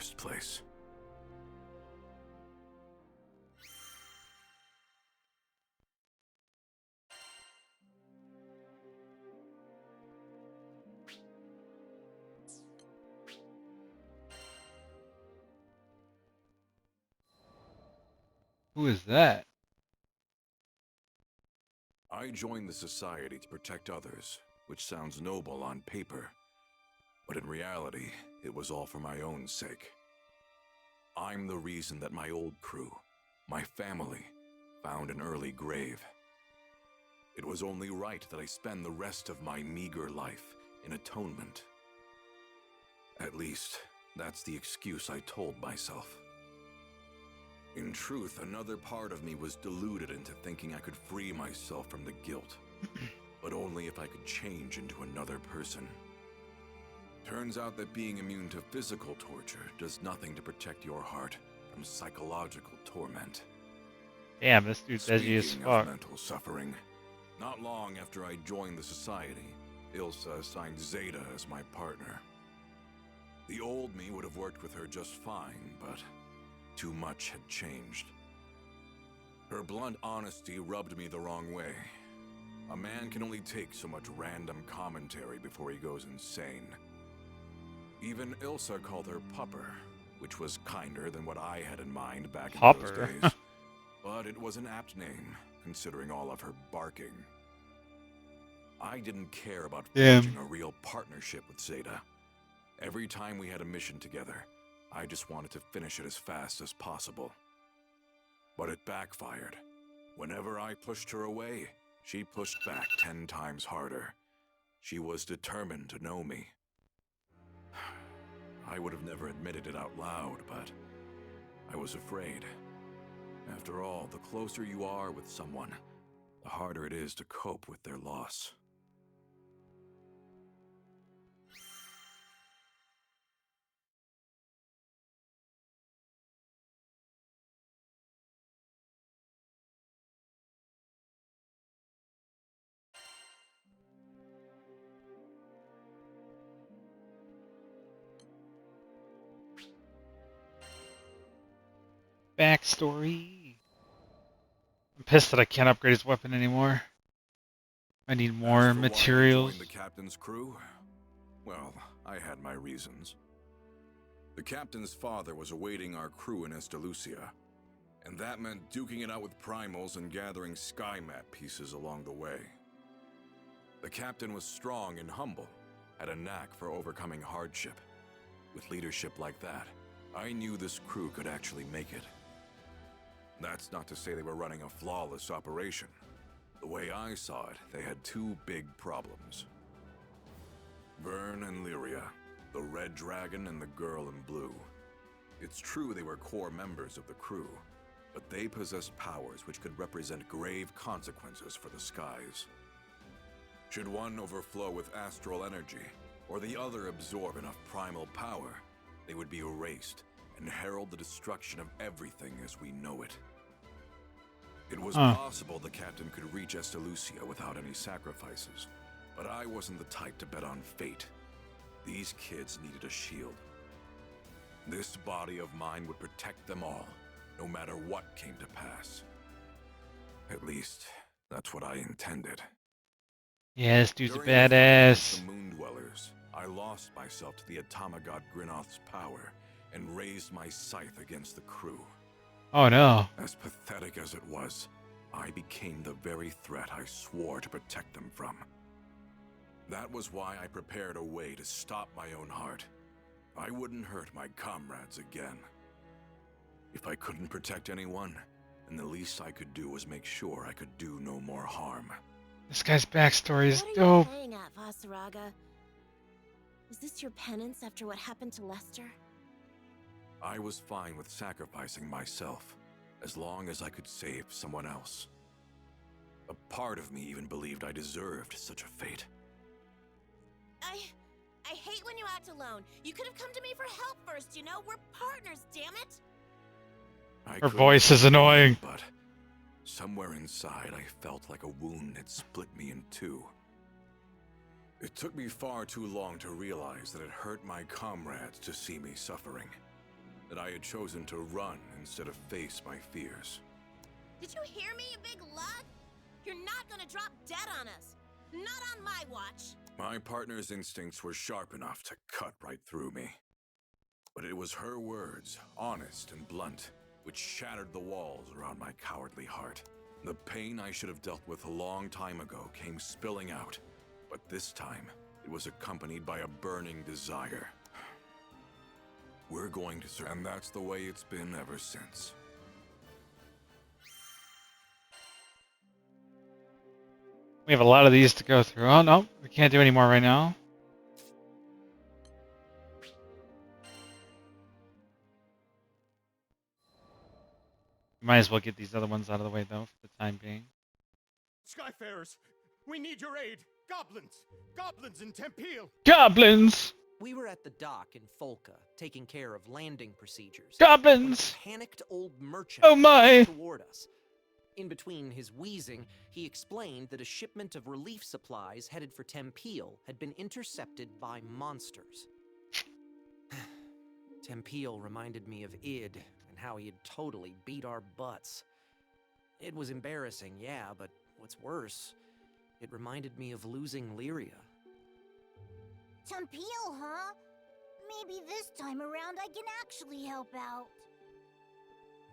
first place. Who is that? I joined the society to protect others, which sounds noble on paper. But in reality, it was all for my own sake. I'm the reason that my old crew, my family, found an early grave. It was only right that I spend the rest of my meager life in atonement. At least, that's the excuse I told myself. In truth, another part of me was deluded into thinking I could free myself from the guilt, but only if I could change into another person. Turns out that being immune to physical torture does nothing to protect your heart from psychological torment. Damn, this dude's edgy as Speaking of fuck. mental suffering, not long after I joined the society, Ilsa assigned Zeta as my partner. The old me would have worked with her just fine, but too much had changed. Her blunt honesty rubbed me the wrong way. A man can only take so much random commentary before he goes insane. Even Ilsa called her Pupper, which was kinder than what I had in mind back in those Pupper? days. But it was an apt name, considering all of her barking. I didn't care about forging a real partnership with Zeta. Every time we had a mission together, I just wanted to finish it as fast as possible. But it backfired. Whenever I pushed her away, she pushed back 10 times harder. She was determined to know me. I would have never admitted it out loud, but I was afraid. After all, the closer you are with someone, the harder it is to cope with their loss. Backstory. I'm pissed that I can't upgrade his weapon anymore. I need more As for why I materials. joined the captain's crew, well, I had my reasons. The captain's father was awaiting our crew in Estalucia, and that meant duking it out with primals and gathering sky map pieces along the way. The captain was strong and humble, had a knack for overcoming hardship. With leadership like that, I knew this crew could actually make it. That's not to say they were running a flawless operation. The way I saw it, they had two big problems. Vern and Lyria, the Red Dragon and the Girl in Blue. It's true they were core members of the crew, but they possessed powers which could represent grave consequences for the skies. Should one overflow with astral energy, or the other absorb enough primal power, they would be erased and herald the destruction of everything as we know it. It was possible the captain could reach Estalucia without any sacrifices, but I wasn't the type to bet on fate. These kids needed a shield. This body of mine would protect them all, no matter what came to pass. At least, that's what I intended. Yeah, this dude's a During the fight against badass. the Moon Dwellers, I lost myself to the Atomagod Grinoth's power and raised my scythe against the crew. Oh no. As pathetic as it was, I became the very threat I swore to protect them from. That was why I prepared a way to stop my own heart. I wouldn't hurt my comrades again. If I couldn't protect anyone, then the least I could do was make sure I could do no more harm. This guy's backstory is What are you dope. playing at, Vasaraga? Is this your penance after what happened to Lester? I was fine with sacrificing myself, as long as I could save someone else. A part of me even believed I deserved such a fate. I hate when you act alone. You could have come to me for help first, you know? We're partners, damn it! Her voice is annoying. But somewhere inside, I felt like a wound had split me in two. It took me far too long to realize that it hurt my comrades to see me suffering. that I had chosen to run instead of face my fears. Did you hear me, you big lug? You're not gonna drop dead on us. Not on my watch. My partner's instincts were sharp enough to cut right through me. But it was her words, honest and blunt, which shattered the walls around my cowardly heart. The pain I should have dealt with a long time ago came spilling out, but this time it was accompanied by a burning desire. We're going to survive, and that's the way it's been ever since. We have a lot of these to go through. Oh, no. We can't do any more right now. Might as well get these other ones out of the way, though, for the time being. Skyfarers, we need your aid. Goblins! Goblins in Tempeal! Goblins! We were at the dock in Folca, taking care of landing procedures. Goblins! When a panicked old merchant Oh my! toward us. In between his wheezing, he explained that a shipment of relief supplies headed for Tempeal had been intercepted by monsters. Tempeal reminded me of Id and how he had totally beat our butts. It was embarrassing, yeah, but what's worse, it reminded me of losing Lyria. Tempeal, huh? Maybe this time around I can actually help out.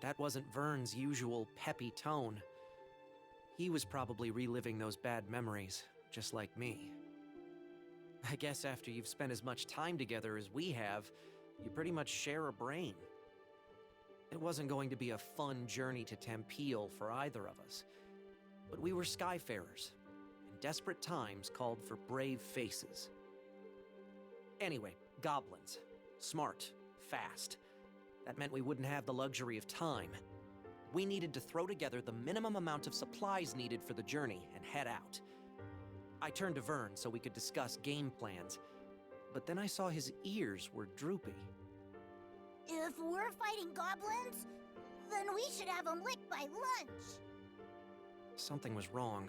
That wasn't Vern's usual peppy tone. He was probably reliving those bad memories, just like me. I guess after you've spent as much time together as we have, you pretty much share a brain. It wasn't going to be a fun journey to Tempeal for either of us. But we were Skyfarers, and desperate times called for brave faces. Anyway, goblins. Smart. Fast. That meant we wouldn't have the luxury of time. We needed to throw together the minimum amount of supplies needed for the journey and head out. I turned to Vern so we could discuss game plans, but then I saw his ears were droopy. If we're fighting goblins, then we should have them licked by lunch. Something was wrong,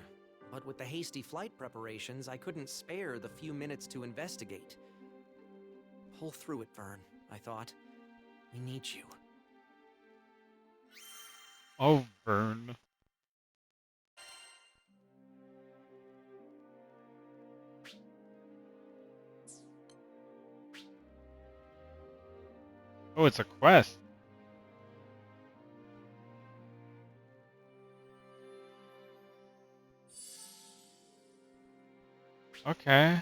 but with the hasty flight preparations, I couldn't spare the few minutes to investigate. Pull through it, Vern, I thought. We need you. Oh, Vern. Oh, it's a quest. Okay.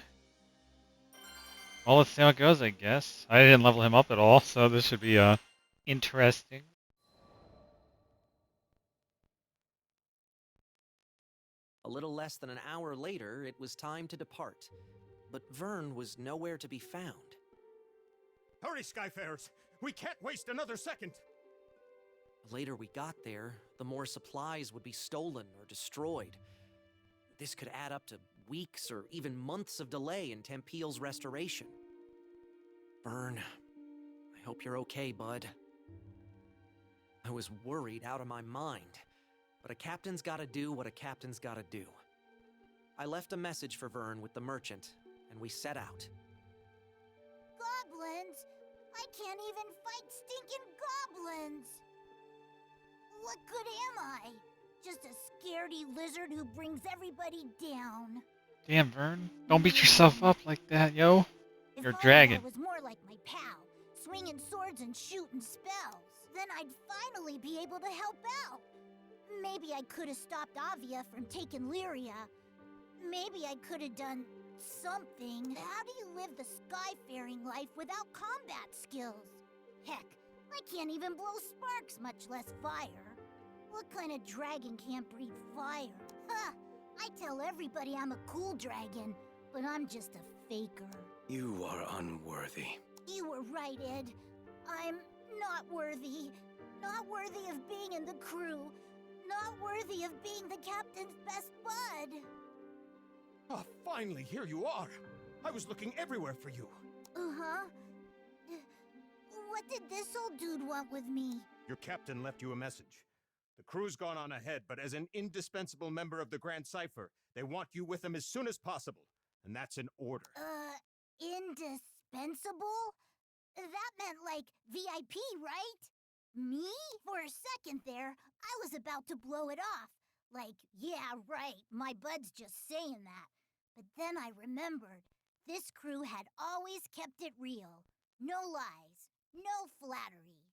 Well, let's see how it goes, I guess. I didn't level him up at all, so this should be interesting. A little less than an hour later, it was time to depart. But Vern was nowhere to be found. Hurry, Skyfarers! We can't waste another second! The later we got there, the more supplies would be stolen or destroyed. This could add up to weeks or even months of delay in Tempeal's restoration. Vern, I hope you're okay, bud. I was worried out of my mind, but a captain's gotta do what a captain's gotta do. I left a message for Vern with the merchant, and we set out. Goblins? I can't even fight stinking goblins! What good am I? Just a scaredy lizard who brings everybody down. Damn, Vern. Don't beat yourself up like that, yo. You're a dragon. If I was more like my pal, swinging swords and shooting spells, then I'd finally be able to help out. Maybe I could have stopped Avia from taking Lyria. Maybe I could have done something. How do you live the skyfaring life without combat skills? Heck, I can't even blow sparks, much less fire. What kind of dragon can't breathe fire? Huh! I tell everybody I'm a cool dragon, but I'm just a faker. You are unworthy. You were right, Ed. I'm not worthy. Not worthy of being in the crew. Not worthy of being the captain's best bud. Ah, finally, here you are! I was looking everywhere for you. Uh-huh. What did this old dude want with me? Your captain left you a message. The crew's gone on ahead, but as an indispensable member of the Grand Cipher, they want you with them as soon as possible. And that's an order. Indispensable? That meant like VIP, right? Me? For a second there, I was about to blow it off. Like, yeah, right, my bud's just saying that. But then I remembered, this crew had always kept it real. No lies, no flattery.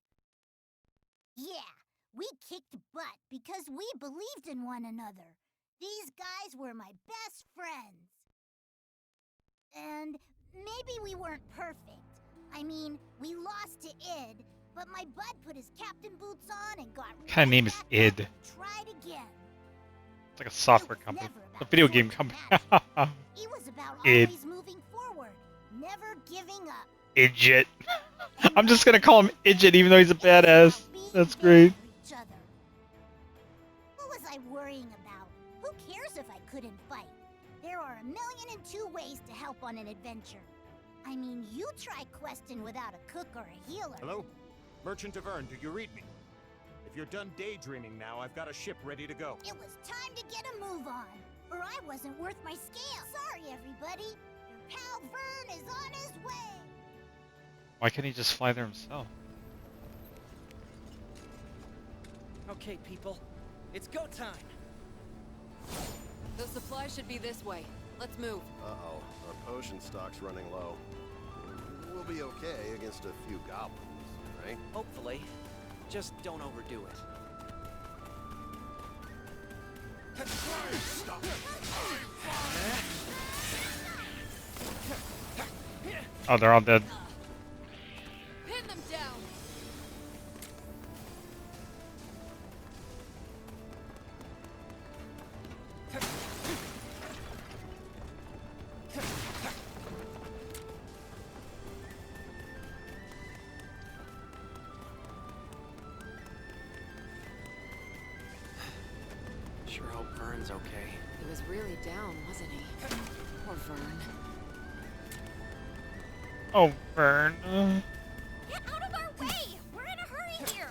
Yeah, we kicked butt because we believed in one another. These guys were my best friends. And maybe we weren't perfect. I mean, we lost to Id, but my bud put his captain boots on and got What kind of name is back up Id? and tried again. It's like a software It was company. never A about video sword game to company. match. It was about Id. always moving forward, never giving up. Idjit. And I'm just gonna call him Idjit even though he's a it was badass. about being That's there great. for each other. What was I worrying about? Who cares if I couldn't fight? There are 1,000,002 ways to help on an adventure. I mean, you try questing without a cook or a healer. Hello? Merchant of Vern, do you read me? If you're done daydreaming now, I've got a ship ready to go. It was time to get a move on, or I wasn't worth my scale. Sorry, everybody. Your pal Vern is on his way. Why can't he just fly there himself? Okay, people. It's go time! Those supplies should be this way. Let's move. Uh-oh, our potion stock's running low. We'll be okay against a few goblins, right? Hopefully. Just don't overdo it. Oh, they're all dead. Pin them down. Sure hope Vern's okay. He was really down, wasn't he? Poor Vern. Oh, Vern. Get out of our way! We're in a hurry here!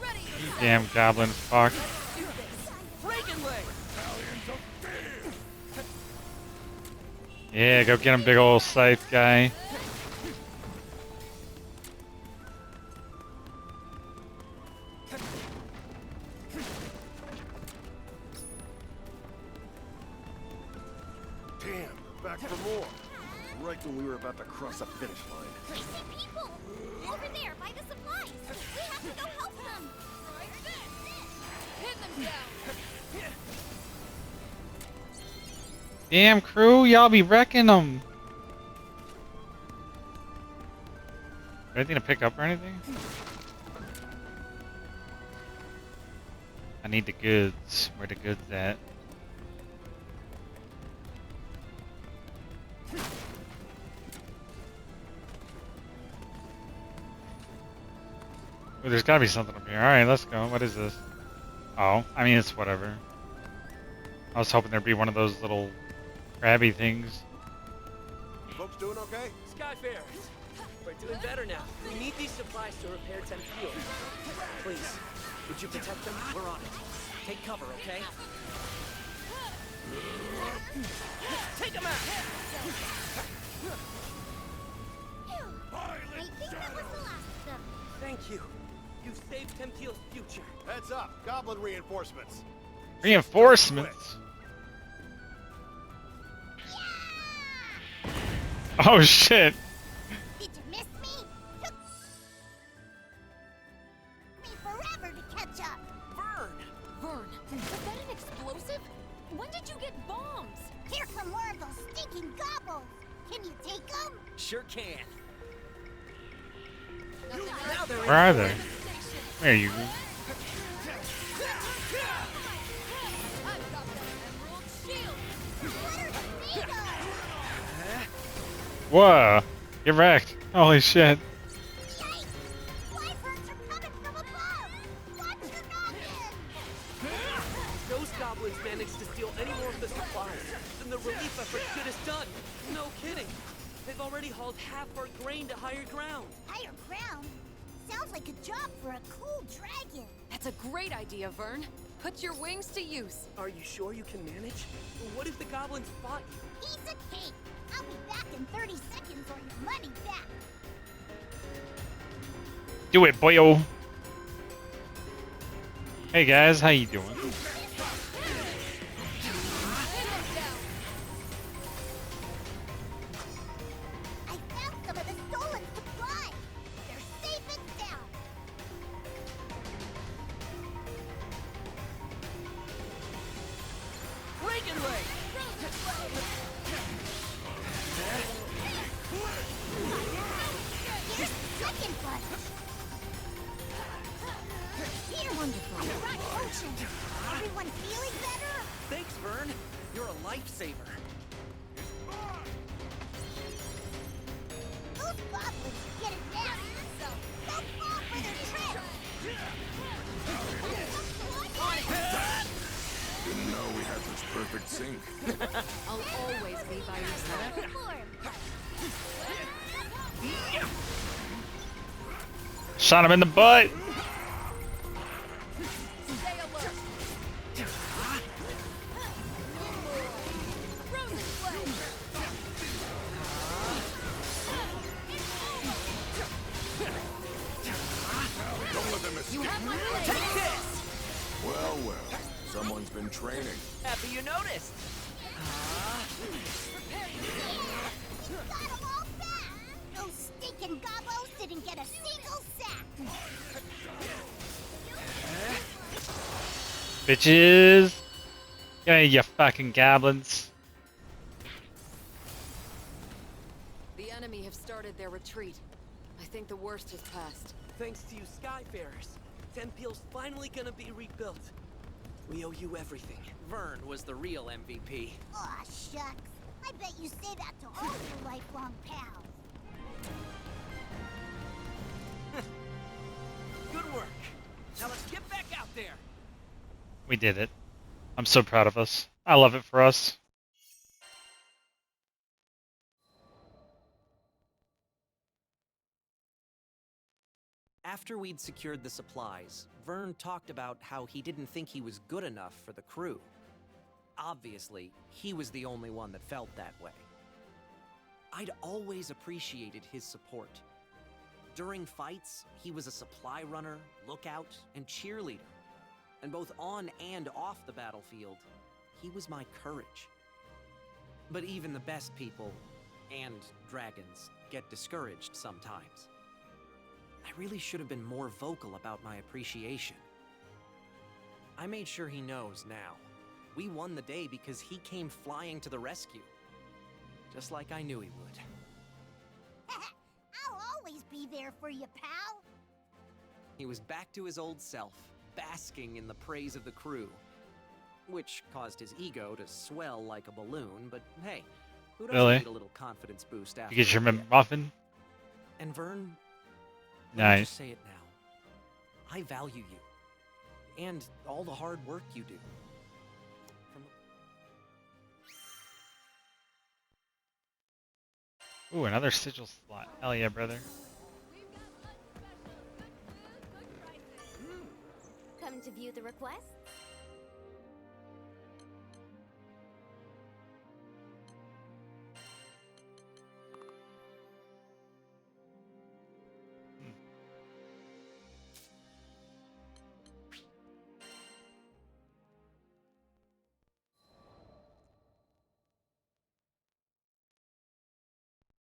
Ready yourself. Damn goblin fuck. Do this. Breaking leg! Yeah, go get him, big old scythe guy. Damn, back for more. Right when we were about to cross the finish line. Crazy people! Over there, by the supplies! We have to go help them! Pin them down. Damn crew, y'all be wrecking them. Anything to pick up or anything? I need the goods. Where the goods at? Ooh, there's gotta be something up here. Alright, let's go. What is this? Oh, I mean, it's whatever. I was hoping there'd be one of those little crabby things. Folks doing okay? Skyfarers! We're doing better now. We need these supplies to repair Tempio. Please, would you protect them? We're on it. Take cover, okay? Take them out! I think that was the last of them. Thank you. You saved Tempio's future. Heads up, goblin reinforcements. Reinforcements? Oh shit! Did you miss me? Took me forever to catch up. Vern! Vern, was that an explosive? When did you get bombs? Here come more of those stinking gobbles. Can you take them? Sure can. Nothing Now they're Where are they? There you go. I've got that emerald shield. What are they made of? Whoa! Get wrecked. Holy shit. Yikes! Wyverns are coming from above! Watch your noggin! Those goblins managed to steal any more of the supplies than the relief effort get us done. No kidding. They've already hauled half our grain to higher ground. Higher ground? Sounds like a job for a cool dragon. That's a great idea, Vern. Put your wings to use. Are you sure you can manage? What if the goblins fought you? Piece of cake. I'll be back in 30 seconds or your money back. Do it, boyo. Hey guys, how you doing? I found some of the stolen supplies. They're safe and sound. Here's the second one. You're wonderful. Rock potion. Everyone feeling better? Thanks, Vern. You're a lifesaver. Those goblins are getting nasty. Don't fall for their tricks. Didn't know we had such perfect sync. I'll always be by your side. Shot him in the butt. Stay alert. Frozen flame. Don't let them escape. You have my blade. Take this! Well, well. Someone's been training. Happy you noticed. You got 'em all back. Those stinking gobbos didn't get a single sack. Bitches. Yeah, you fucking goblins. The enemy have started their retreat. I think the worst has passed. Thanks to you Skyfarers, Tenpeel's finally gonna be rebuilt. We owe you everything. Vern was the real MVP. Aw, shucks. I bet you say that to all your lifelong pals. Good work. Now let's get back out there. We did it. I'm so proud of us. I love it for us. After we'd secured the supplies, Vern talked about how he didn't think he was good enough for the crew. Obviously, he was the only one that felt that way. I'd always appreciated his support. During fights, he was a supply runner, lookout, and cheerleader. And both on and off the battlefield, he was my courage. But even the best people, and dragons, get discouraged sometimes. I really should have been more vocal about my appreciation. I made sure he knows now. We won the day because he came flying to the rescue. Just like I knew he would. I'll always be there for you, pal. He was back to his old self, basking in the praise of the crew. Which caused his ego to swell like a balloon, but hey, who doesn't Really? need a little confidence boost after You get your a win? muffin? And Vern, let me Nice. just say it now. I value you. And all the hard work you do. From Ooh, another sigil slot. Hell yeah, brother. Come to view the request?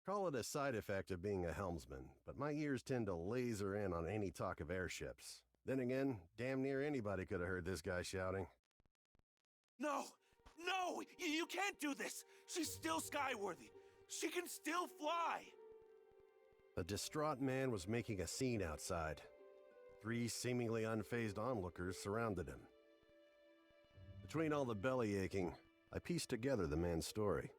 Call it a side effect of being a helmsman, but my ears tend to laser in on any talk of airships. Then again, damn near anybody could have heard this guy shouting. No! No! You can't do this! She's still skyworthy! She can still fly! A distraught man was making a scene outside. 3 seemingly unfazed onlookers surrounded him. Between all the belly aching, I pieced together the man's story.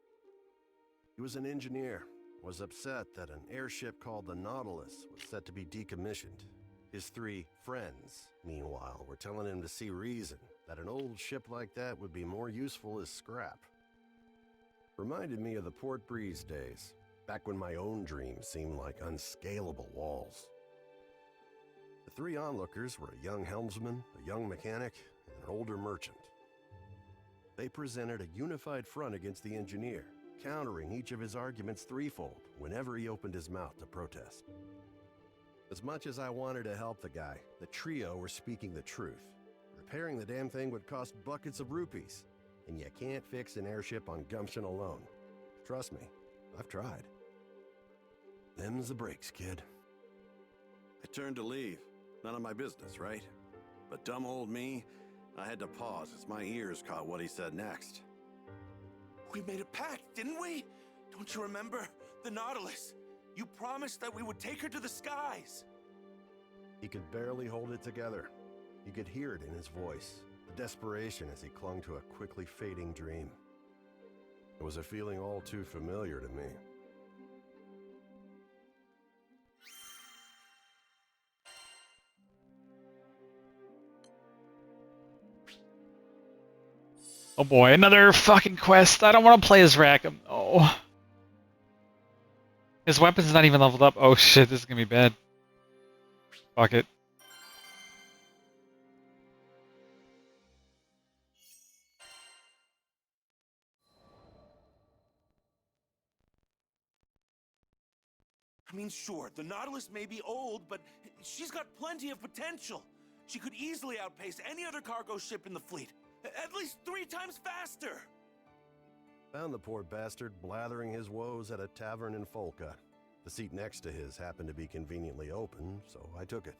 He was an engineer, was upset that an airship called the Nautilus was set to be decommissioned. His 3 friends, meanwhile, were telling him to see reason that an old ship like that would be more useful as scrap. Reminded me of the Port Breeze days, back when my own dreams seemed like unscalable walls. The 3 onlookers were a young helmsman, a young mechanic, and an older merchant. They presented a unified front against the engineer, countering each of his arguments threefold whenever he opened his mouth to protest. As much as I wanted to help the guy, the trio were speaking the truth. Repairing the damn thing would cost buckets of rupees, and you can't fix an airship on gumption alone. Trust me, I've tried. Them's the breaks, kid. I turned to leave. None of my business, right? But dumb old me, I had to pause as my ears caught what he said next. We made a pact, didn't we? Don't you remember? The Nautilus. You promised that we would take her to the skies. He could barely hold it together. You could hear it in his voice, the desperation as he clung to a quickly fading dream. It was a feeling all too familiar to me. Oh boy, another fucking quest. I don't want to play as Rackham. Oh. His weapon's not even leveled up. Oh shit, this is gonna be bad. Fuck it. I mean, sure, the Nautilus may be old, but she's got plenty of potential. She could easily outpace any other cargo ship in the fleet. At least 3 times faster! Found the poor bastard blathering his woes at a tavern in Folca. The seat next to his happened to be conveniently open, so I took it.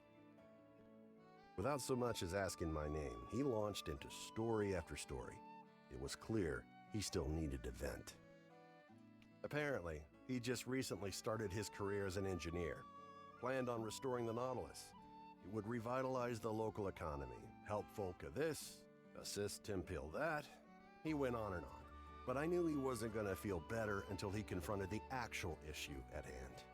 Without so much as asking my name, he launched into story after story. It was clear he still needed to vent. Apparently, he just recently started his career as an engineer. Planned on restoring the Nautilus. It would revitalize the local economy, help Folca this, assist Timpil that. He went on and on. But I knew he wasn't gonna feel better until he confronted the actual issue at hand.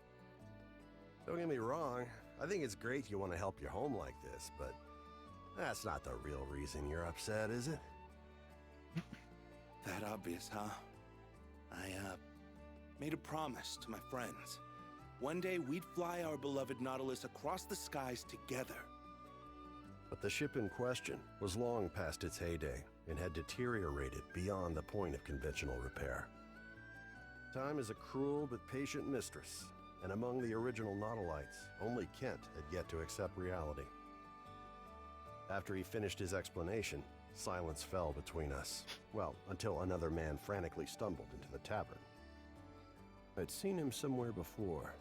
Don't get me wrong, I think it's great you want to help your home like this, but that's not the real reason you're upset, is it? That obvious, huh? I, made a promise to my friends. One day we'd fly our beloved Nautilus across the skies together. But the ship in question was long past its heyday and had deteriorated beyond the point of conventional repair. Time is a cruel but patient mistress, and among the original Nautilites, only Kent had yet to accept reality. After he finished his explanation, silence fell between us. Well, until another man frantically stumbled into the tavern. I'd seen him somewhere before.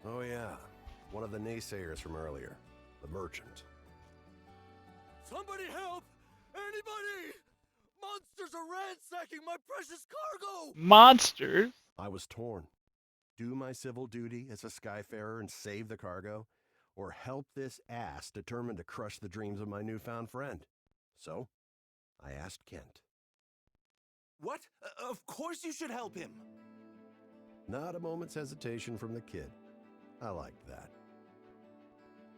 Oh yeah, one of the naysayers from earlier, the merchant. Somebody help! Anybody! Monsters are ransacking my precious cargo! Monsters? I was torn. Do my civil duty as a skyfarer and save the cargo, or help this ass determined to crush the dreams of my newfound friend? So, I asked Kent. What? Of course you should help him! Not a moment's hesitation from the kid. I liked that.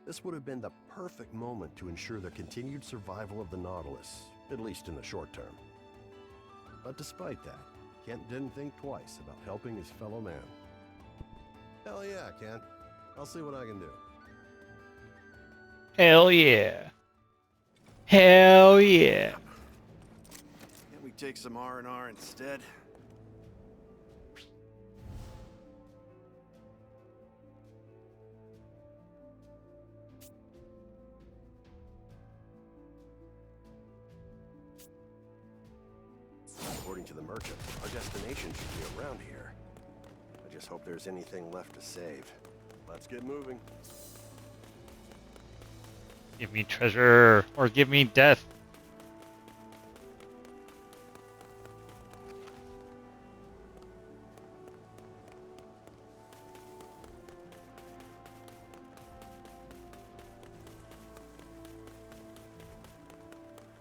This would have been the perfect moment to ensure the continued survival of the Nautilus, at least in the short term. But despite that, Kent didn't think twice about helping his fellow man. Hell yeah, Kent. I'll see what I can do. Hell yeah. Hell yeah. Can't we take some R&R instead? According to the merchant, our destination should be around here. I just hope there's anything left to save. Let's get moving. Give me treasure, or give me death.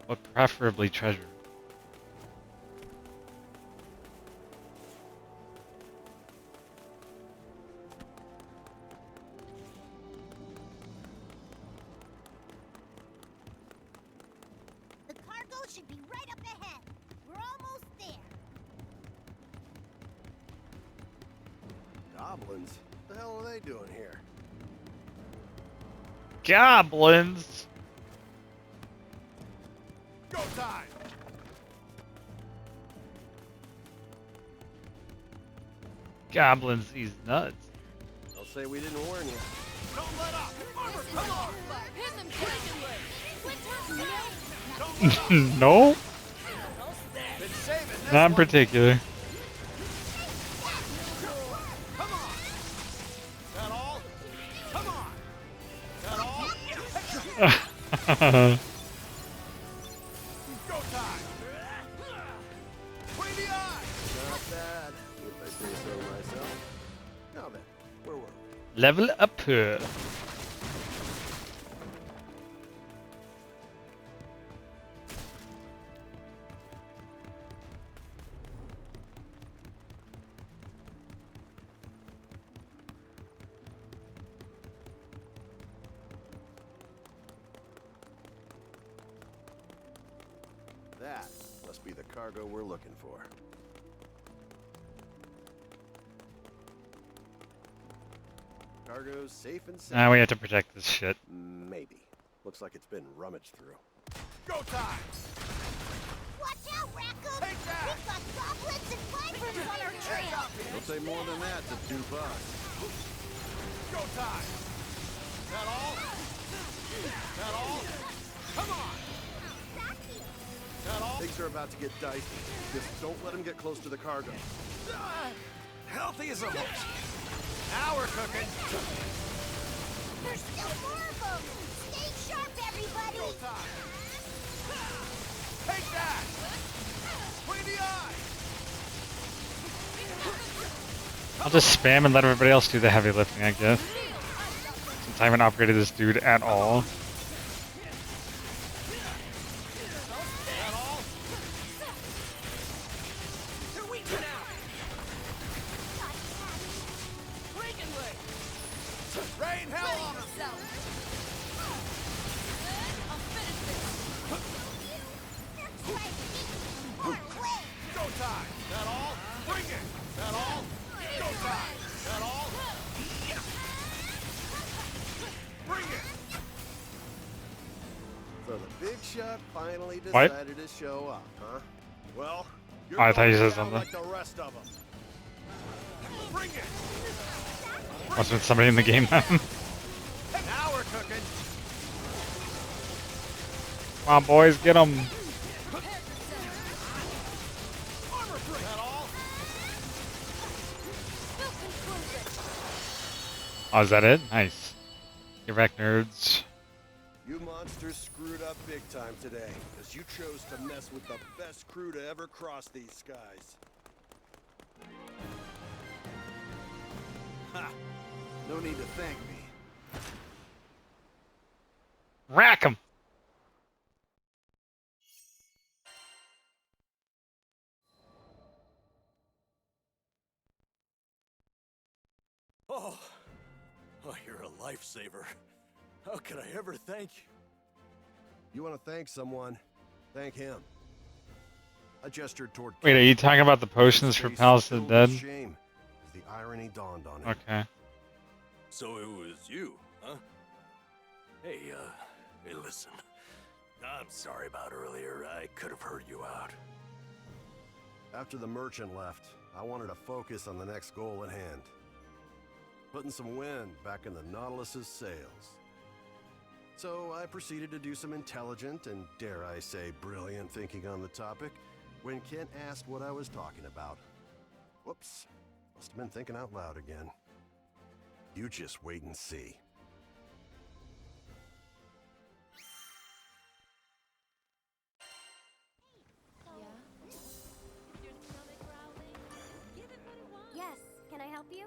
But preferably treasure. The cargo should be right up ahead. We're almost there. Goblins? What the hell are they doing here? Goblins? Go time! Goblins, these nuts. They'll say we didn't warn you. Don't let up! Armor, come on! Hit them quickly! No, Been saving this not in one. particular. Come on! That all? Come on! That all? Go time! Between the eyes! Not bad, if I say so myself. Now then, where were we? Level up. That must be the cargo we're looking for. Cargo's safe and sound. Now we have to protect this shit. Maybe. Looks like it's been rummaged through. Go time! Watch out, Raccoon! Take that! We've got goblins and wyverns on our trail! Don't say more than that to dupe us. Go time! That all? That all? Come on! That all? Things are about to get dicey. Just don't let them get close to the cargo. Healthy as a horse. Now we're cooking. There's still more of them! Stay sharp, everybody! Go time. Take that! Between the eyes! I'll just spam and let everybody else do the heavy lifting, I guess. Since I haven't upgraded this dude at all. That all? They're weak now. Rain hell on them! Go time! That all? Bring it! That all? Go time! That all? Bring it! So the big shot finally What? decided to show up, huh? Well, you're Oh, I thought you going said down something. like the rest of them. Bring it! Must have been somebody in the game then. Now we're cooking! Come on, boys, get them. Armor break! That all? Oh, is that it? Nice. Get back, nerds. You monsters screwed up big time today, because you chose to mess with the best crew to ever cross these skies. Ha! No need to thank me. Rack 'em. Oh, you're a lifesaver. How could I ever thank you? You want to thank someone? Thank him. I gestured toward. Wait, are you talking about the potions for Palace of the Dead? Shame, as the irony dawned on him. Okay. So it was you, huh? Hey, hey, listen. I'm sorry about earlier. I could have heard you out. After the merchant left, I wanted to focus on the next goal at hand. Putting some wind back in the Nautilus's sails. So I proceeded to do some intelligent and, dare I say, brilliant thinking on the topic when Kent asked what I was talking about. Whoops. Must have been thinking out loud again. You just wait and see. Yes, can I help you?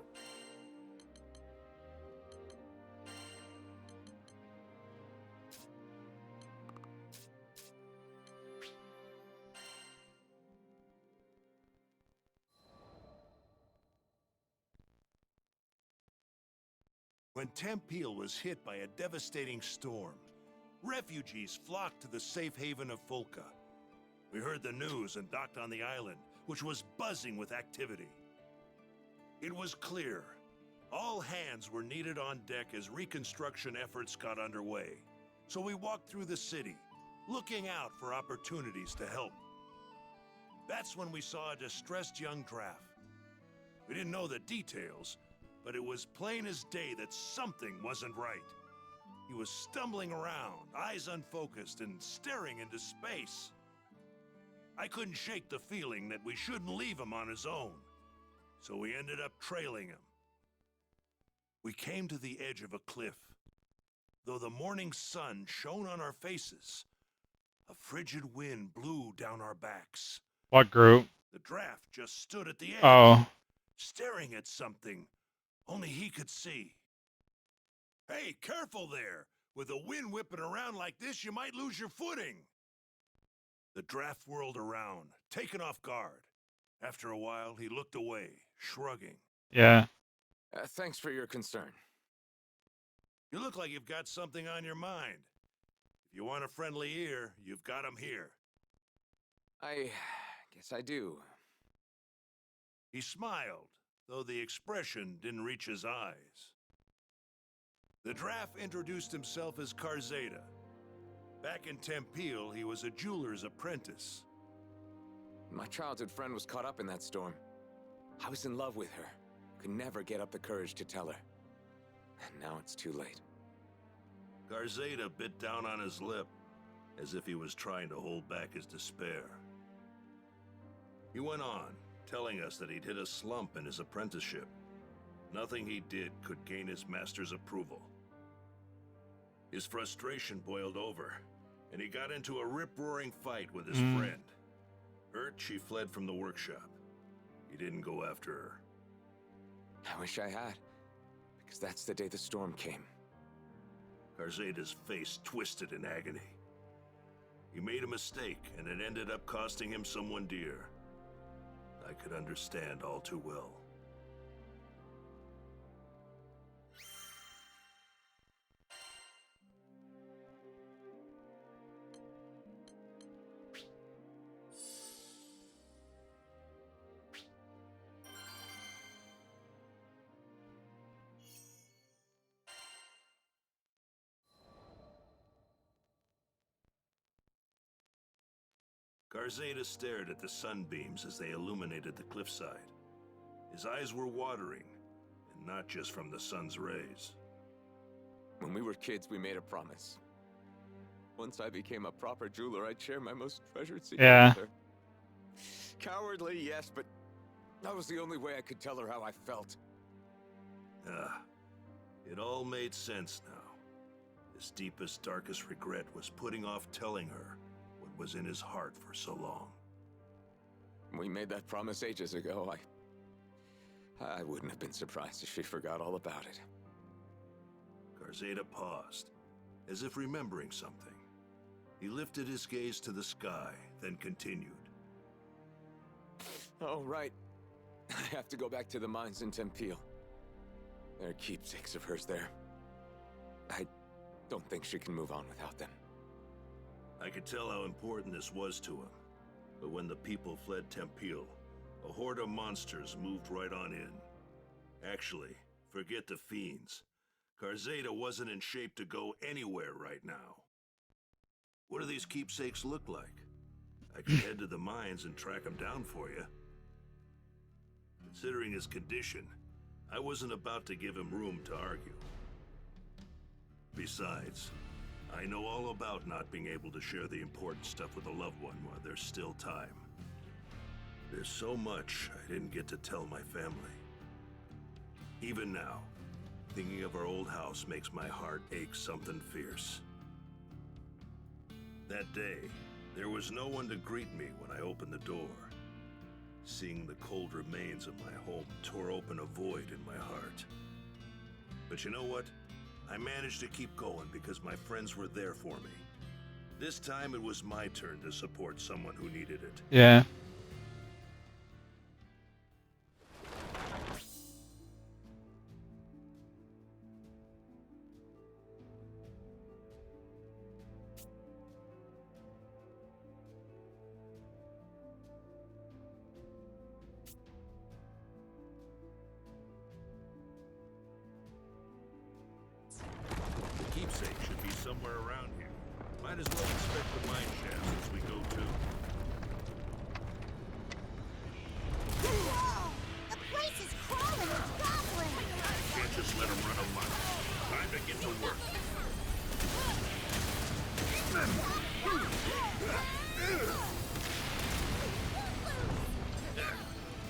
When Tempeal was hit by a devastating storm, refugees flocked to the safe haven of Folka. We heard the news and docked on the island, which was buzzing with activity. It was clear. All hands were needed on deck as reconstruction efforts got underway. So we walked through the city, looking out for opportunities to help. That's when we saw a distressed young draft. We didn't know the details, but it was plain as day that something wasn't right. He was stumbling around, eyes unfocused, and staring into space. I couldn't shake the feeling that we shouldn't leave him on his own, so we ended up trailing him. We came to the edge of a cliff. Though the morning sun shone on our faces, a frigid wind blew down our backs. What group? The draft just stood at the edge, Oh. staring at something only he could see. Hey, careful there! With the wind whipping around like this, you might lose your footing! The draft whirled around, taken off guard. After a while, he looked away, shrugging. Yeah. Thanks for your concern. You look like you've got something on your mind. If you want a friendly ear, you've got him here. I guess I do. He smiled, though the expression didn't reach his eyes. The draft introduced himself as Karzeda. Back in Tempeal, he was a jeweler's apprentice. My childhood friend was caught up in that storm. I was in love with her. Could never get up the courage to tell her. And now it's too late. Karzeda bit down on his lip, as if he was trying to hold back his despair. He went on, telling us that he'd hit a slump in his apprenticeship. Nothing he did could gain his master's approval. His frustration boiled over, and he got into a rip-roaring fight with his friend. Hurt, she fled from the workshop. He didn't go after her. I wish I had, because that's the day the storm came. Karzeda's face twisted in agony. He made a mistake, and it ended up costing him someone dear. I could understand all too well. Karzeda stared at the sunbeams as they illuminated the cliffside. His eyes were watering, and not just from the sun's rays. When we were kids, we made a promise. Once I became a proper jeweler, I'd share my most treasured secret with her. Cowardly, yes, but that was the only way I could tell her how I felt. It all made sense now. His deepest, darkest regret was putting off telling her what was in his heart for so long. We made that promise ages ago. I wouldn't have been surprised if she forgot all about it. Karzeda paused, as if remembering something. He lifted his gaze to the sky, then continued. Oh, right. I have to go back to the mines in Tempeal. There are keepsakes of hers there. I don't think she can move on without them. I could tell how important this was to him. But when the people fled Tempeal, a horde of monsters moved right on in. Actually, forget the fiends. Karzeda wasn't in shape to go anywhere right now. What do these keepsakes look like? I could head to the mines and track them down for you. Considering his condition, I wasn't about to give him room to argue. Besides, I know all about not being able to share the important stuff with a loved one while there's still time. There's so much I didn't get to tell my family. Even now, thinking of our old house makes my heart ache something fierce. That day, there was no one to greet me when I opened the door. Seeing the cold remains of my home tore open a void in my heart. But you know what? I managed to keep going because my friends were there for me. This time it was my turn to support someone who needed it. Yeah. The keepsake should be somewhere around here. Might as well inspect the mine shafts as we go too. Whoa! The place is let him run amok. Time to get to work.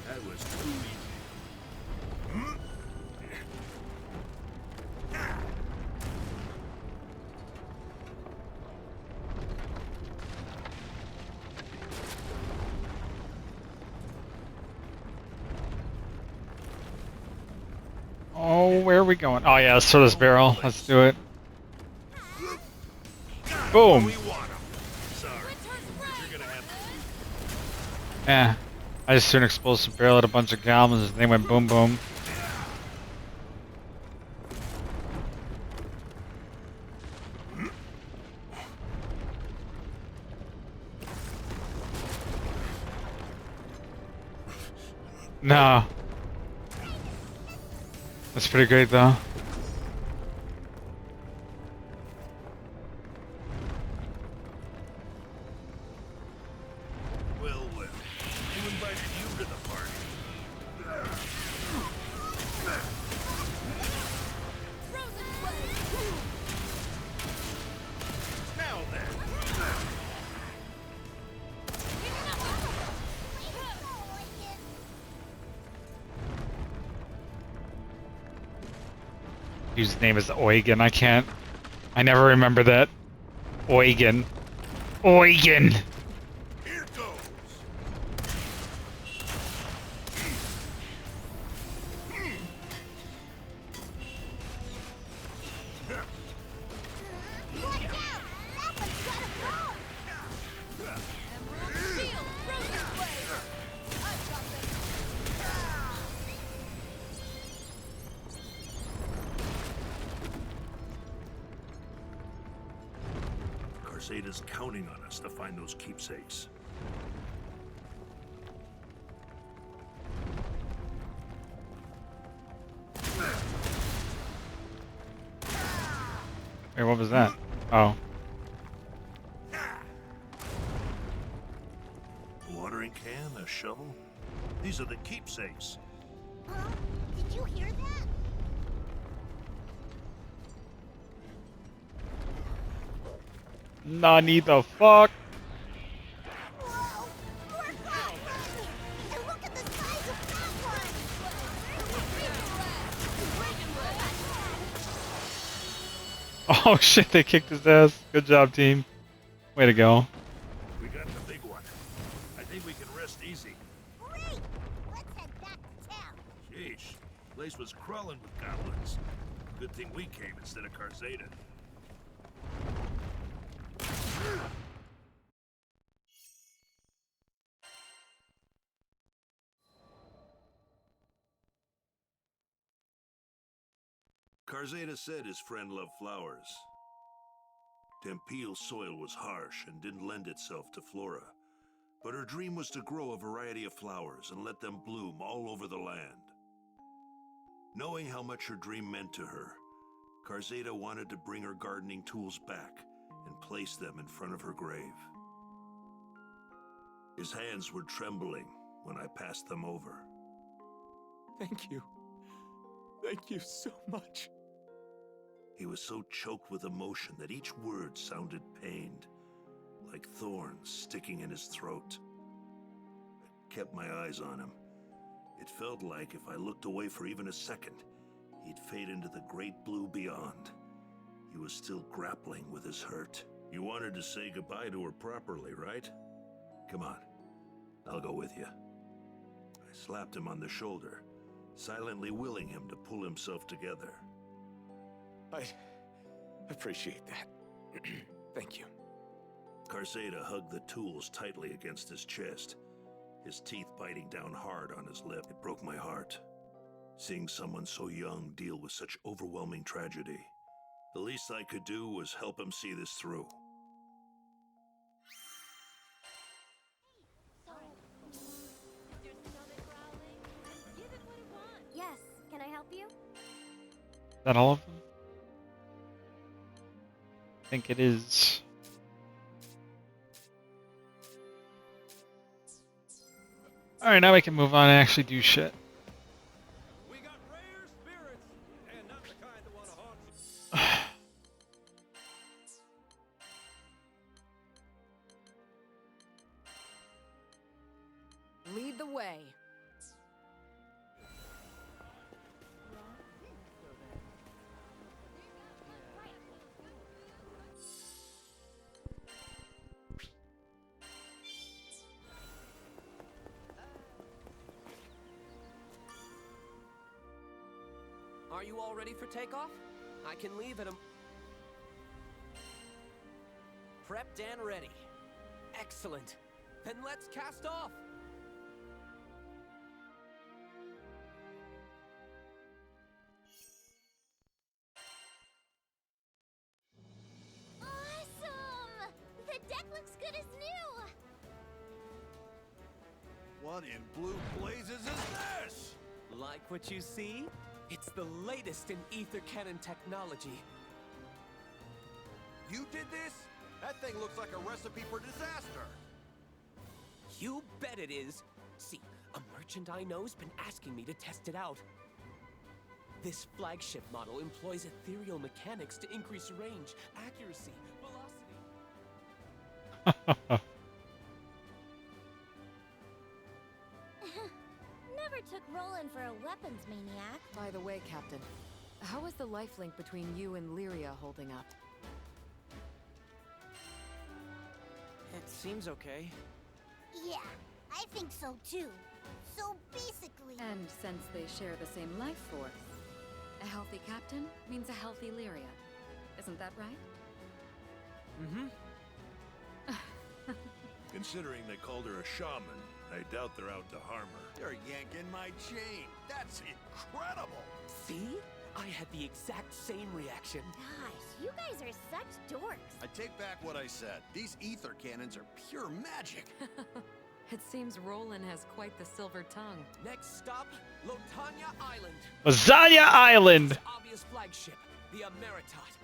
That was too easy. Oh, where are we going? Oh yeah, let's throw this barrel. Let's do it. Boom. Yeah. I just threw an explosive barrel at a bunch of goblins and they went boom boom. No. That's pretty great though. Well, who invited you to the party? Now then. Whose name is Eugen. I never remember that. Eugen. Eugen! Here goes. Zeta's counting on us to find those keepsakes. Hey, what was that? Oh. A watering can, a shovel. These are the keepsakes. Huh? Did you hear that? Nani the fuck? Whoa! More goblins! And look at the size of that one! Oh shit, they kicked his ass. Good job, team. Way to go. We got the big one. I think we can rest easy. Great! Let's head back to town. Sheesh. The place was crawling with goblins. Good thing we came instead of Karzeda. Karzeda said his friend loved flowers. Tempeal's soil was harsh and didn't lend itself to flora, but her dream was to grow a variety of flowers and let them bloom all over the land. Knowing how much her dream meant to her, Karzeda wanted to bring her gardening tools back and place them in front of her grave. His hands were trembling when I passed them over. Thank you. Thank you so much. He was so choked with emotion that each word sounded pained, like thorns sticking in his throat. I kept my eyes on him. It felt like if I looked away for even a second, he'd fade into the great blue beyond. He was still grappling with his hurt. You wanted to say goodbye to her properly, right? Come on, I'll go with you. I slapped him on the shoulder, silently willing him to pull himself together. I appreciate that. Thank you. Karzeda hugged the tools tightly against his chest, his teeth biting down hard on his lip. It broke my heart, seeing someone so young deal with such overwhelming tragedy. The least I could do was help him see this through. Yes, can I help you? Is that all of them? I think it is. Alright, now we can move on and actually do shit. We got rare spirits, and not Are you all ready for takeoff? I can leave at a... Prepped and ready. Excellent. Then let's cast off! Awesome! The deck looks good as new! What in blue blazes is this? Like what you see? It's the latest in ether cannon technology. You did this? That thing looks like a recipe for disaster. You bet it is. See, a merchant I know's been asking me to test it out. This flagship model employs ethereal mechanics to increase range, accuracy, velocity. Never took Roland for a weapons maniac. By the way, Captain, how is the lifelink between you and Lyria holding up? It seems okay. Yeah, I think so too. So basically... And since they share the same life force, a healthy captain means a healthy Lyria. Isn't that right? Mm-hmm. Considering they called her a shaman, I doubt they're out to harm her. You're yanking my chain. That's incredible. See? I had the exact same reaction. Gosh, you guys are such dorks. I take back what I said. These ether cannons are pure magic. It seems Roland has quite the silver tongue. Next stop, Lotanya Island. Lasagna Island! Obvious flagship, the Emeritot.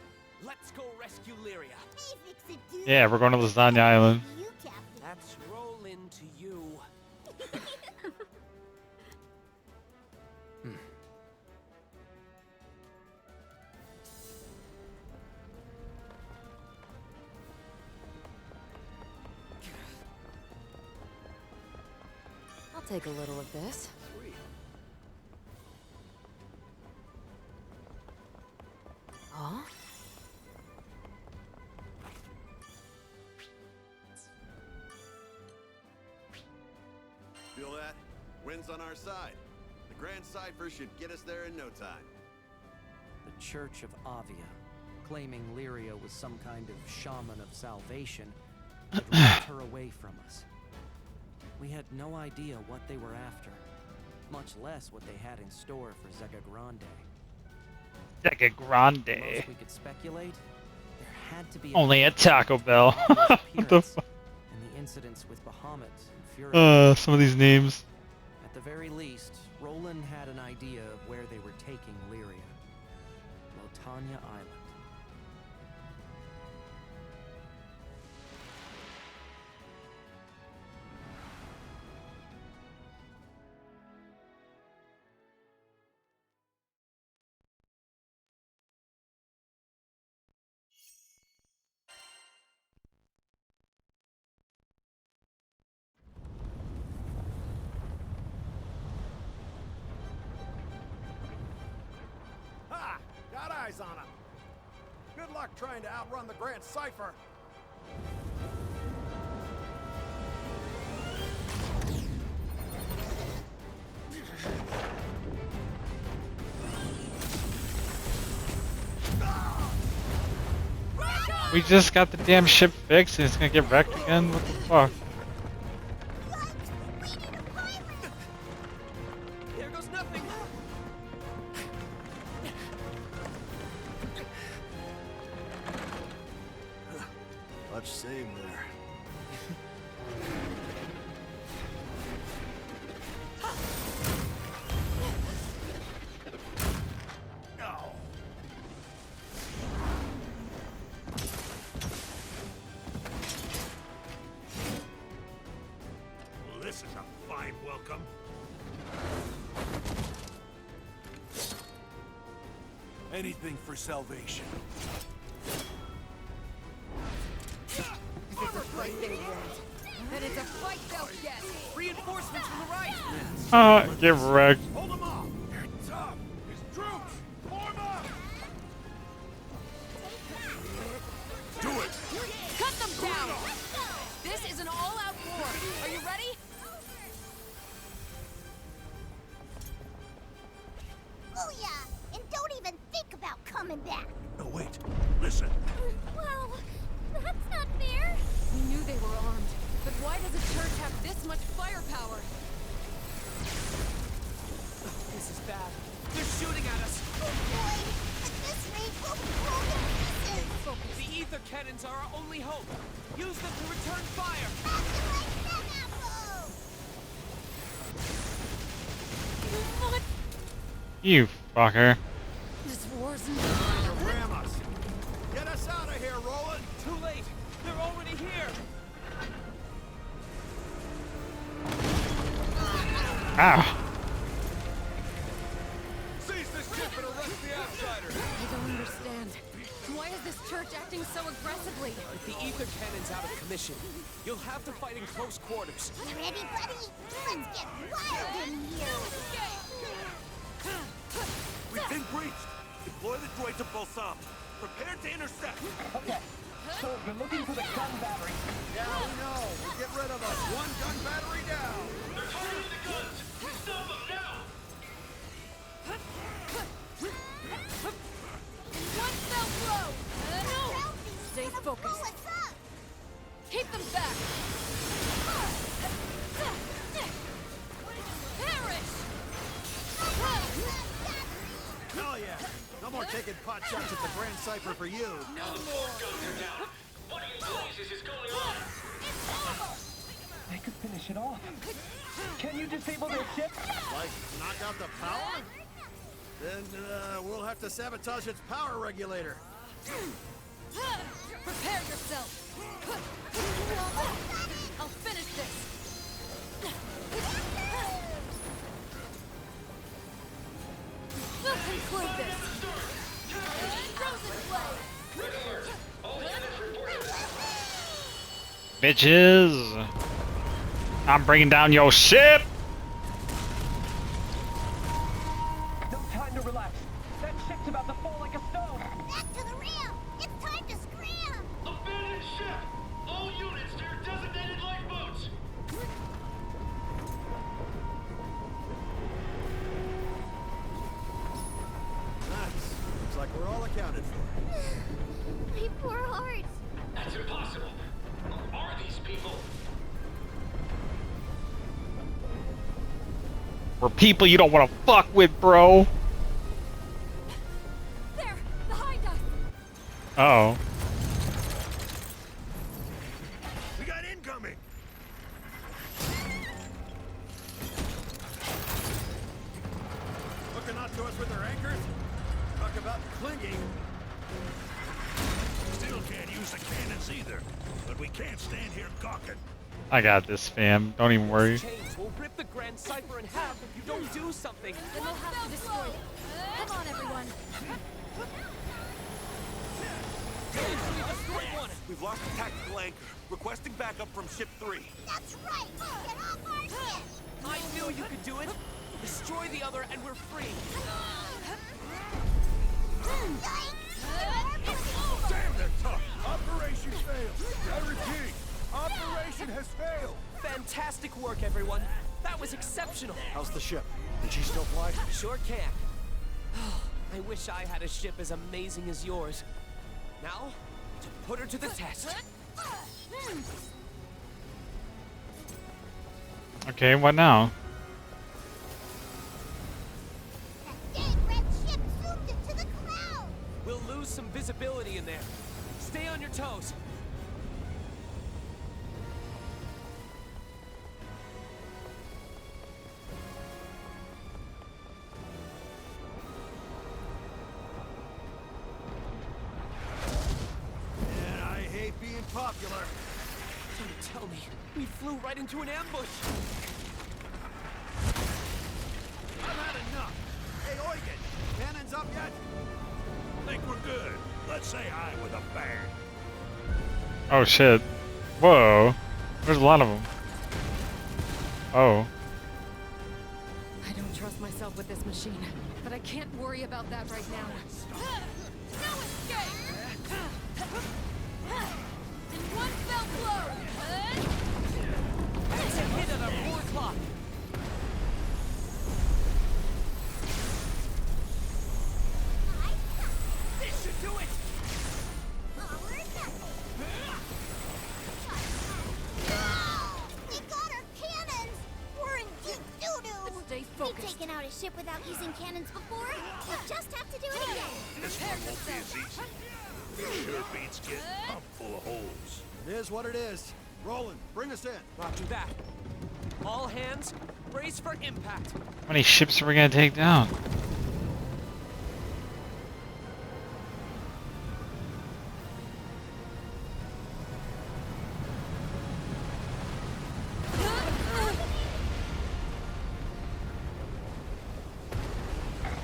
Let's go rescue Lyria. Hey, fix it, dude. Yeah, we're going to Lasagna Island. You, Captain. That's Roland to you. I'll take a little of this. Sweet. Huh? Feel that? Wind's on our side. The Grand Cipher should get us there in no time. The Church of Avia, claiming Lyria was some kind of shaman of salvation, had ripped her away from us. We had no idea what they were after, much less what they had in store for Zega Grande. Zega Grande. The most we could speculate, there had to be Only at Taco Bell. What the fuck? And the incidents with Bahamut and Fury. Some of these names. At the very least, Roland had an idea of where they were taking Lyria. Lotanya Island. Ha! Got eyes on him. Good luck trying to outrun the Grand Cipher. We just got the damn ship fixed and it's gonna get wrecked again? What the fuck? There goes nothing. Much same there. Well, this is a fine welcome. Anything for salvation. If it's a fight they want, then it's a fight they'll get. Reinforcements from the right. Get wrecked. Hold them off. They're tough. His troops. Form up. Do it. Cut them down! This is an all-out war. Are you ready? Oh yeah, and don't No, wait. Listen. Well, that's not fair. We knew they were armed, but why does a church have this much firepower? This is bad. They're shooting at us. Oh boy! At this rate, we'll blow them to pieces! Focus. The ether cannons are our only hope. Use them to return fire. Activate them, Apple! What? You fucker. This war's Ram us. Get us out of here, Roland. Too late. They're already here. Ow. Seize this ship and arrest the outsiders! I don't understand. Why is this church acting so aggressively? With the ether cannons out of commission, you'll have to fight in close quarters. Ready, buddy? Let's get wild in here! We've been breached. Deploy the droid to Balsam. Prepare to intercept. Okay. So we're looking for the gun battery. Yeah, we know. We'll get rid of us. One gun battery down. They're firing the guns. Stop them now. One fell blow! No! Stay focused. Blow us up! Keep them back! Perish! Hell yeah. No more taking pot shots at the Grand Cipher for you. No more. Guns are down. What in blazes is going on? They could finish it off. Can you disable their ship? Like, knock out the power? Then, we'll have to sabotage its power regulator. Prepare yourself! I'll finish this! We'll conclude this! Frozen blade! Bitches. I'm bringing down your ship. No time to relax. That ship's about to fall like a stone. Back to the rail! It's time to scram! Abandoned ship! All units to your designated lifeboats! Nice. Looks like we're all accounted for. My poor heart! That's impossible. Who are these people? We're people you don't want to fuck with, bro. There! The hideout! Uh-oh. We got incoming! Looking out to us with their anchors? Talk about clinging. Still can't use the cannons either, but we can't stand here gawking. I got this, fam. Don't even worry. Chains will rip the Grand Cipher in half if you don't do something. Then we'll have to destroy it. Come on, everyone. We've lost the tactical anchor. Requesting backup from Ship 3. That's right! Get off our ship! I knew you could do it. Destroy the other and we're free. Damn, they're tough! Operation failed! I repeat, operation has failed! Fantastic work, everyone. That was exceptional. How's the ship? Can she still fly? Sure can. I wish I had a ship as amazing as yours. Now, to put her to the test. Okay, what now? That dead red ship zoomed into the cloud! We'll lose some visibility in there. Stay on your toes. And I hate being popular. Don't tell me. We flew right into an ambush. I've had enough. Hey, Eugen, cannons up yet? Think we're good. Let's say aye with a bang. Oh shit. Whoa. There's a lot of them. Oh. I don't trust myself with this machine, but I can't worry about that right now. No escape! In one fell blow! It's a hit at our 4 o'clock. This should do it. ship without using cannons before. We'll just have to do it again. This one won't be as easy. It sure beats getting pumped full of holes. It is what it is. Roland, bring us in. Roger that. All hands, brace for impact. How many ships are we gonna take down?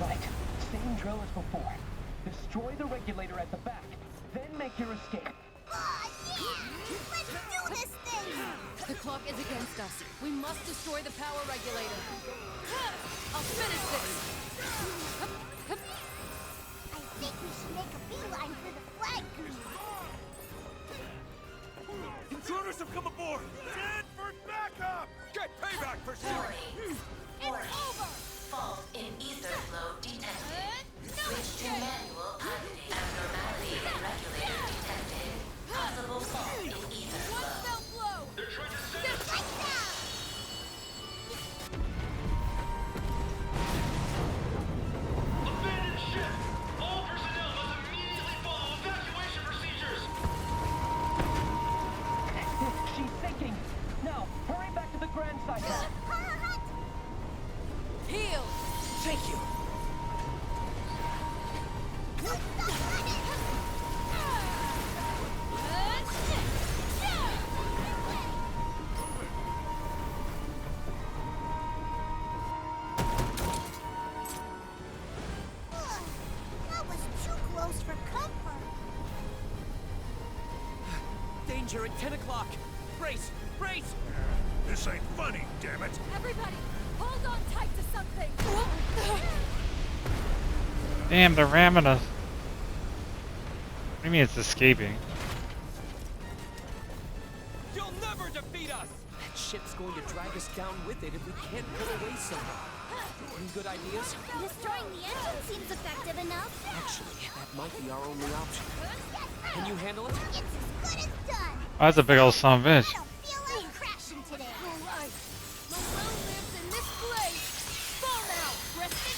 Right. Same drill as before. Destroy the regulator at the back, then make your escape. Aw, yeah! Let's do this thing! The clock is against us. We must destroy the power regulator. I'll finish this. I think we should make a beeline for the flag goose. Intruders have come aboard! Send for backup! Get payback for Siri! It's over! Fault in ether flow detected. Switch to manual piloting. Abnormality in regulator detected. Possible fault in ether flow. One fell blow. They're trying to send us! Like that! Abandon ship! All personnel must immediately follow evacuation procedures! She's sinking. Now, hurry back to the Grand Cycle. Heal. Thank you. That was too close for comfort. Danger at 10 o'clock. Brace, brace. This ain't funny, damn it. Everybody, hold on tight to something. Damn, they're ramming us. What do you mean it's escaping? You'll never defeat us. That ship's going to drag us down with it if we can't pull away somewhere. Any good ideas? Destroying the engine seems effective enough. Actually, that might be our only option. Can you handle it? It's as good as done. Oh, that's a big old son of a bitch. I don't feel like crashing today. All right. Malone lives in this place. Fall now. Rest in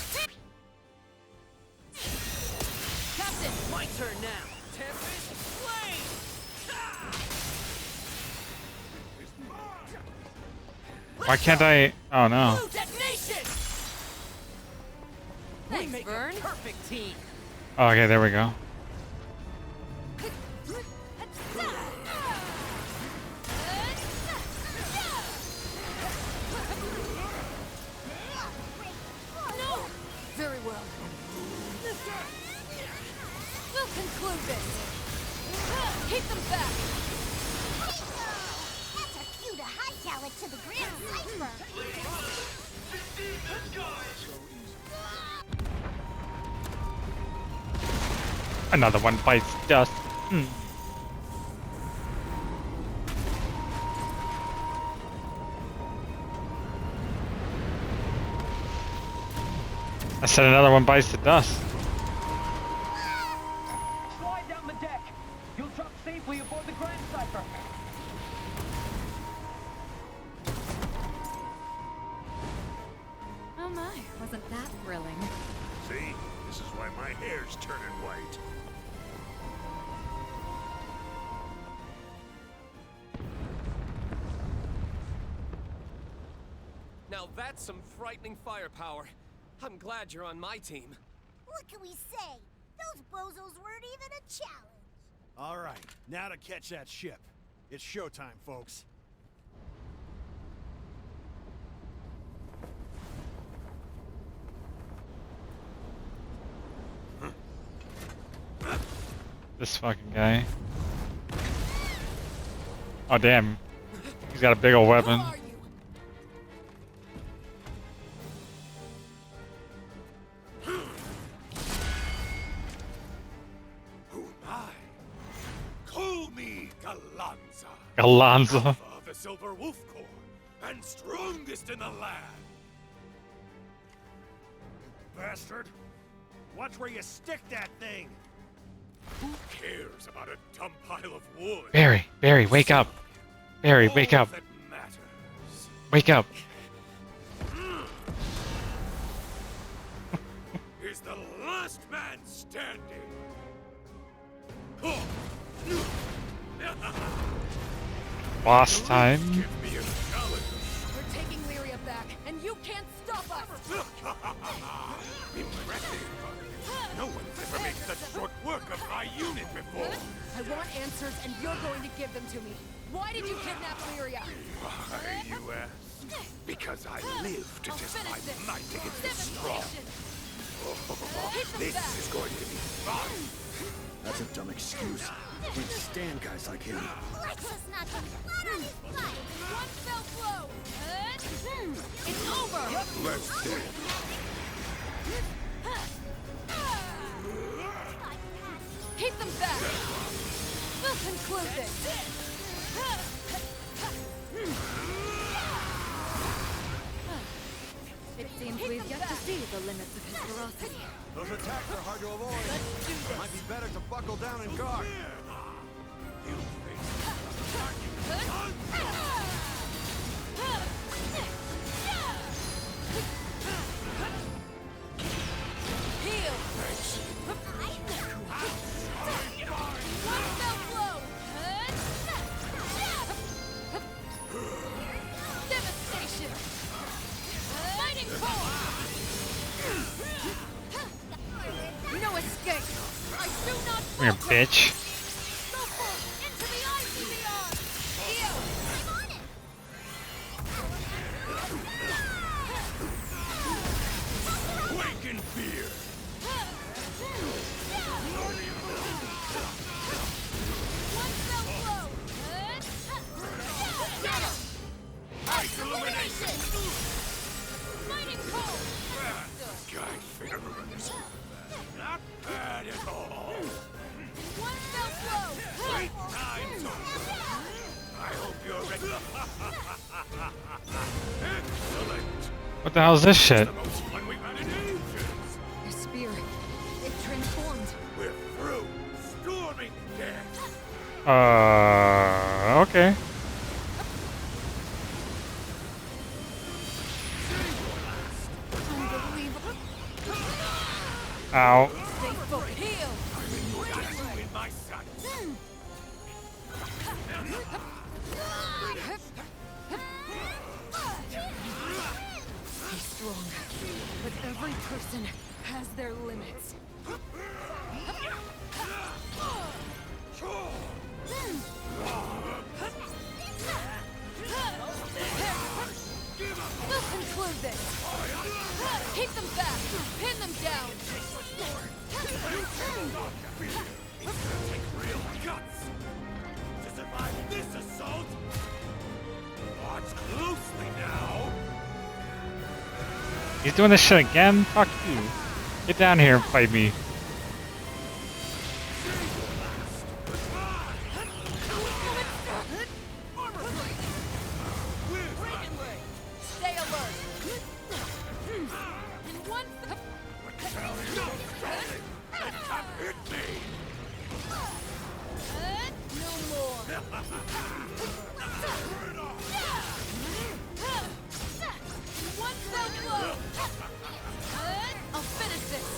peace. Captain. My turn now. Tempest flame. Why can't I? Oh no. Blue detonation. We Thanks, make Vern. a perfect team. Oh, okay, there we go. No. Very well. We'll conclude this. Keep them back. That's our cue to hightail it to the Grand Cypher. Another one bites dust. I said another one bites the dust. Slide down the deck. You'll drop safely aboard the Grand Cypher. Oh my, wasn't that thrilling? See? This is why my hair's turning white. Now that's some frightening firepower. I'm glad you're on my team. What can we say? Those bozos weren't even a challenge. All right, now to catch that ship. It's showtime, folks. This fucking guy. Oh damn. He's got a big old weapon. Who am I? Call me Galanza. Galanza. Alpha of the Silver Wolf Corps, and strongest in the land. Bastard! Watch where you stick that thing! Who cares about a dumb pile of wood? Barry, wake up. Barry, wake up. All that matters. Wake up. last man standing. Boss time. Give me a challenge. We're taking Lyria back, and you can't stop us! Impressive. No one's ever made such short work of my unit before. I want answers, and you're going to give them to me. Why did you kidnap Lyria? Why, you ask? Because I live to test my might against the strong. This is going to be fun. That's a dumb excuse. Can't stand guys like him. Let's just knock him flat on his butt. One fell blow! It's over! Let's do it. Keep them back! We'll conclude this! It seems we've yet to see the limits of his ferocity. Those attacks are hard to avoid. Let's do this! Might be better to buckle down and guard. Heal! One fell blow! Devastation! Fighting cold! No escape! I do not Come here, falter! bitch. Go forth into the ice beyond! Heal! I'm on it! Wake in fear. One fell blow! Get him! Ice illumination. Fighting cold! Guy fingers. Not bad at all. One fell blow! Great times. I hope you're ready. Excellent. What the hell is this shit? The most fun we've had in ages. Your spear, it transformed. We're through. Storming death. Okay. Unbelievable. Ow. Stay focused. Heal! I'm in your death in my sight. Be strong, but every person has their limits. We'll conclude this. Keep them back. Pin them down. Take real guts to survive this assault. Watch closely now. He's doing this shit again? Fuck you. Get down here and fight me. Stay alert. In one. Hit me. No more. One fell blow. I'll finish this.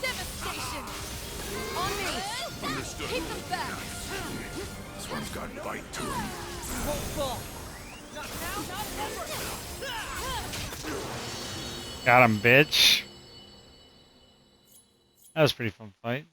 Devastation. On me. Understood. Keep them back. This one's got bite to him. Won't fall. Not now, not ever. Got him, bitch. That was a pretty fun fight.